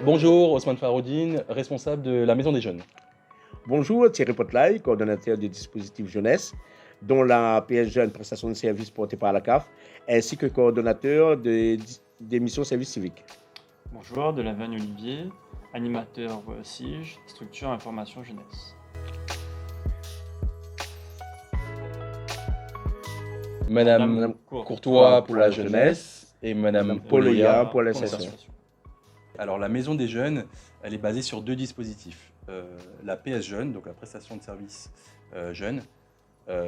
Bonjour, Osman Faroudine, responsable de la Maison des Jeunes. Bonjour, Thierry Potlaï, coordonnateur du dispositif jeunesse, dont la PS Jeune, prestation de services portée par la CAF, ainsi que coordonnateur des missions services civiques. Bonjour, de la Vanne Olivier, animateur SIGE, structure information jeunesse. Madame Courtois pour la jeunesse et Madame Poloya pour l'insertion. Alors la Maison des Jeunes, elle est basée sur deux dispositifs. La PS Jeune, donc la prestation de services jeunes,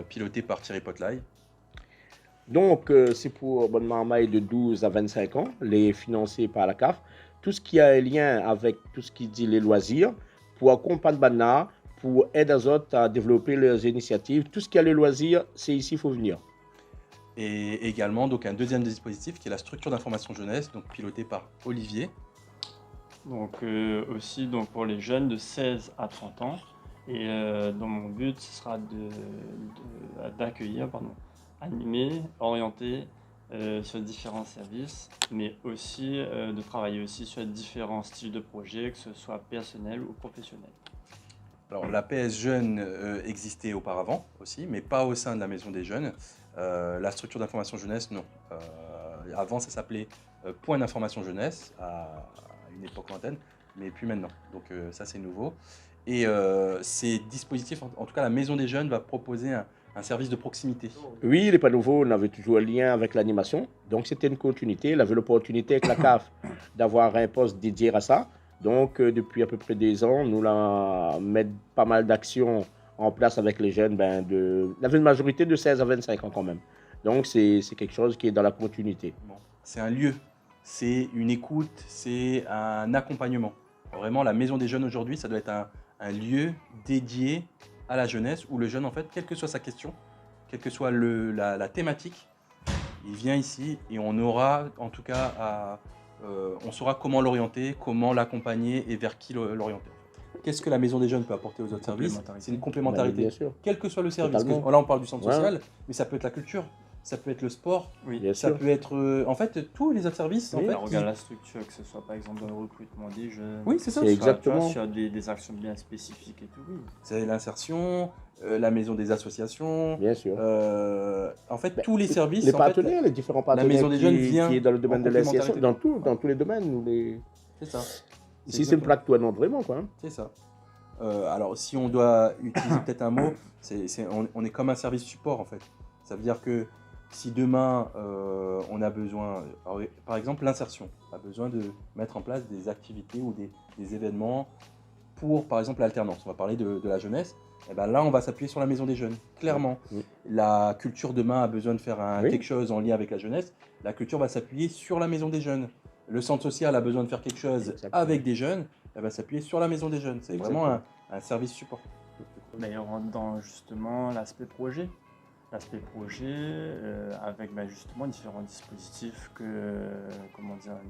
pilotée par Thierry Potlaï. Donc, c'est pour bonne marmaille de 12 à 25 ans, les financés par la CAF. Tout ce qui a un lien avec tout ce qui dit les loisirs, pour accompagner Bana, pour aider les autres à développer leurs initiatives. Tout ce qui a les loisirs, c'est ici, il faut venir. Et également donc, un deuxième dispositif qui est la structure d'information jeunesse, donc pilotée par Olivier. Donc aussi pour les jeunes de 16 à 30 ans. Et dans mon but, ce sera d'accueillir, animer, orienter sur différents services, mais aussi de travailler aussi sur différents styles de projets, que ce soit personnel ou professionnel. Alors la PS Jeune existait auparavant aussi, mais pas au sein de la Maison des Jeunes. La structure d'information jeunesse, non. Avant, ça s'appelait Point d'information jeunesse, à une époque lointaine, mais plus maintenant. Donc ça, c'est nouveau. Et ces dispositifs, en tout cas, la Maison des Jeunes va proposer un service de proximité. Oui, il n'est pas nouveau, on avait toujours un lien avec l'animation. Donc c'était une continuité. Il avait l'opportunité avec la CAF d'avoir un poste dédié à ça. Donc depuis à peu près 2 ans, nous mettons pas mal d'actions en place avec les jeunes. Il y avait une majorité de 16 à 25 ans quand même. Donc c'est quelque chose qui est dans la continuité. Bon. C'est un lieu, c'est une écoute, c'est un accompagnement. Vraiment, la Maison des Jeunes aujourd'hui, ça doit être un lieu dédié à la jeunesse où le jeune, en fait, quelle que soit sa question, quelle que soit la thématique, il vient ici et on aura, en tout cas, on saura comment l'orienter, comment l'accompagner et vers qui l'orienter. Qu'est-ce que la Maison des Jeunes peut apporter aux autres services? C'est une complémentarité, bien sûr. quel que soit le service. Totalement. Là, on parle du centre social, Ouais. mais ça peut être la culture, ça peut être le sport, Oui, Bien ça sûr. peut être, en fait, tous les autres services. Oui. En fait, on regarde la structure, que ce soit par exemple dans le recrutement des jeunes. Oui, c'est ça. que ce C'est soit, tu vois, exactement. sur des actions bien spécifiques et tout. Oui. C'est l'insertion, la maison des associations. Bien sûr. En fait, tous les services. Les en fait, partenaires, les différents partenaires Maison des Jeunes vient qui est dans le domaine en de l'insertion, complémentarité. dans tous les domaines. c'est ça. Ici, c'est une plaque tournante vraiment, quoi. C'est ça. Alors, si on doit utiliser peut-être un mot, on est comme un service support en fait. Ça veut dire que si demain on a besoin, par exemple l'insertion, a besoin de mettre en place des activités ou des événements pour, par exemple, l'alternance. On va parler de la jeunesse. Et ben là, on va s'appuyer sur la Maison des Jeunes, clairement. Oui. La culture demain a besoin de faire Oui. quelque chose en lien avec la jeunesse. La culture va s'appuyer sur la Maison des Jeunes. Le centre social a besoin de faire quelque chose Exactement. avec des jeunes. Elle va s'appuyer sur la Maison des Jeunes. C'est vraiment un service support. Mais on rentre dans justement l'aspect projet. L'aspect projet avec justement différents dispositifs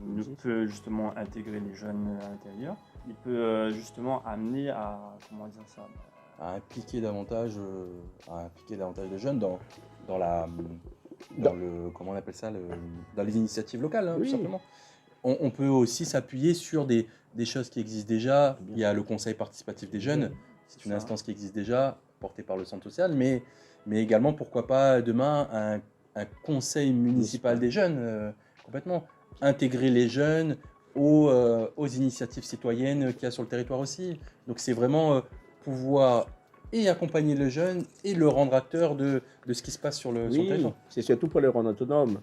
nous peut justement intégrer les jeunes à l'intérieur. Il peut justement amener à, À impliquer davantage de jeunes dans comment on appelle ça, dans les initiatives locales, hein, Oui. tout simplement. On peut aussi s'appuyer sur des choses qui existent déjà. Bien Il y a sûr. le conseil participatif des jeunes, c'est une ça. instance qui existe déjà, portée par le centre social, mais également, pourquoi pas, demain, un conseil municipal des jeunes, complètement. Intégrer les jeunes aux initiatives citoyennes qu'il y a sur le territoire aussi. Donc c'est vraiment pouvoir et accompagner le jeune et le rendre acteur de ce qui se passe sur le territoire. C'est surtout pour les rendre autonomes.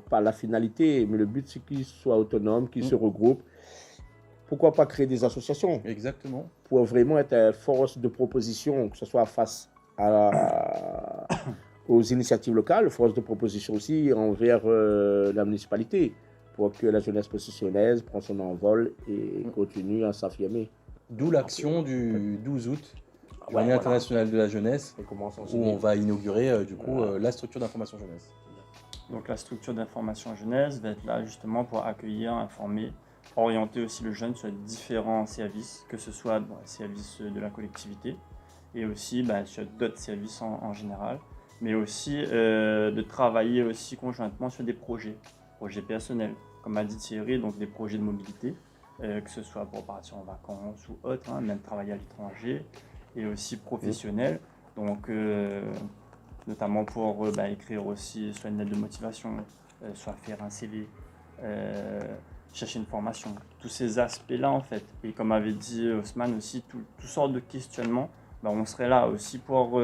Pas la finalité, mais le but, c'est qu'ils soient autonomes, qu'ils se regroupent. Pourquoi pas créer des associations Exactement. pour vraiment être une force de proposition, que ce soit face aux initiatives locales, force de proposition aussi envers la municipalité, pour que la jeunesse professionnelle prenne son envol et continue à s'affirmer. D'où l'action du 12 août, Journée internationale de la jeunesse, où on va inaugurer la structure d'information jeunesse. Donc la structure d'information jeunesse va être là justement pour accueillir, informer, orienter aussi le jeune sur différents services, que ce soit les services de la collectivité et aussi sur d'autres services en général, mais aussi de travailler aussi conjointement sur des projets personnels, comme a dit Thierry, donc des projets de mobilité, que ce soit pour partir en vacances ou autre, hein, même travailler à l'étranger, et aussi professionnel. Donc, notamment pour écrire aussi soit une lettre de motivation, soit faire un CV, chercher une formation. Tous ces aspects-là, en fait. Et comme avait dit Haussmann aussi, toutes sortes de questionnements, on serait là aussi pour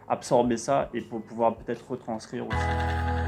absorber ça et pour pouvoir peut-être retranscrire aussi.